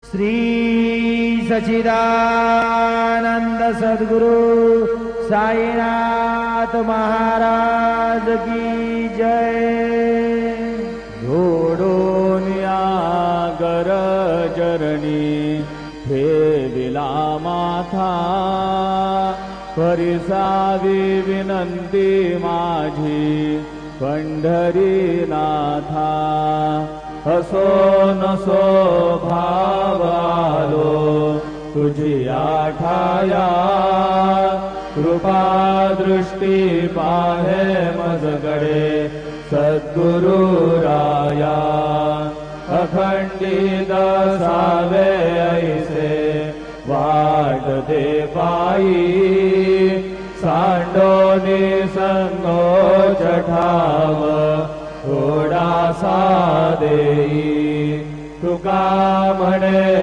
श्री सच्चिदानंद सद्गुरु साईनाथ महाराज की जय। जोडून या गरजरणी ठेविला माथा, परिसावी विनंती माझी पंढरीनाथा। असो नसो भावालो तुझी आठाया, कृपा दृष्टी पाहे मजगडे सद्गुरु राया। अखंडित सावे ऐसे वाट दे पायी, सांडोनी संगोच ठाव थोडासा देई। तुका म्हणे